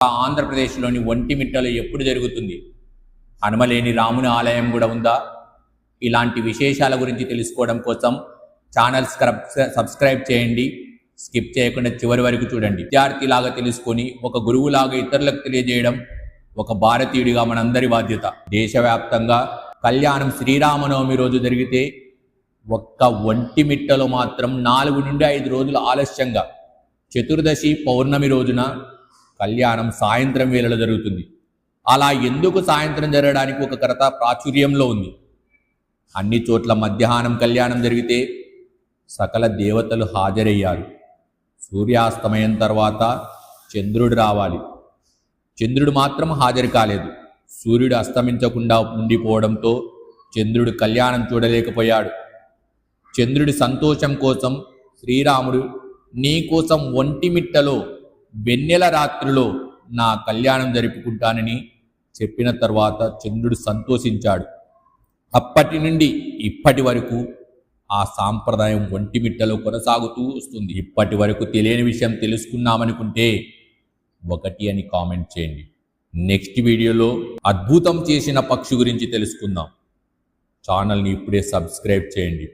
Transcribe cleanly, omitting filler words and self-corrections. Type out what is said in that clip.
ఆంధ్రప్రదేశ్లోని ఒంటిమిట్టలో ఎప్పుడు జరుగుతుంది? హనుమలేని రాముని ఆలయం కూడా ఉందా? ఇలాంటి విశేషాల గురించి తెలుసుకోవడం కోసం ఛానల్ సబ్స్క్రైబ్ చేయండి. స్కిప్ చేయకుండా చివరి వరకు చూడండి. విద్యార్థిలాగా తెలుసుకొని ఒక గురువులాగా ఇతరులకు తెలియజేయడం ఒక భారతీయుడిగా మనందరి బాధ్యత. దేశవ్యాప్తంగా కళ్యాణం శ్రీరామనవమి రోజు జరిగితే ఒక్క ఒంటిమిట్టలో మాత్రం 4 నుండి 5 రోజులు ఆలస్యంగా చతుర్దశి పౌర్ణమి రోజున కళ్యాణం సాయంత్రం వేళలో జరుగుతుంది. అలా ఎందుకు సాయంత్రం జరగడానికి ఒక కథ ప్రాచుర్యంలో ఉంది. అన్ని చోట్ల మధ్యాహ్నం కళ్యాణం జరిగితే సకల దేవతలు హాజరయ్యారు. సూర్యాస్తమయం తర్వాత చంద్రుడు రావాలి. చంద్రుడు మాత్రం హాజరు కాలేదు. సూర్యుడు అస్తమించకుండా ఉండిపోవడంతో చంద్రుడు కళ్యాణం చూడలేకపోయాడు. చంద్రుడి సంతోషం కోసం శ్రీరాముడు నీ కోసం ఒంటిమిట్టలో వెన్నెల రాత్రిలో నా కళ్యాణం జరుపుకుంటానని చెప్పిన తర్వాత చంద్రుడు సంతోషించాడు. అప్పటి నుండి ఇప్పటి వరకు ఆ సాంప్రదాయం ఒంటిమిట్టలో కొనసాగుతూ వస్తుంది. ఇప్పటి వరకు తెలియని విషయం తెలుసుకున్నామనుకుంటే 1 అని కామెంట్ చేయండి. నెక్స్ట్ వీడియోలో అద్భుతం చేసిన పక్షి గురించి తెలుసుకుందాం. ఛానల్ని ఇప్పుడే సబ్స్క్రైబ్ చేయండి.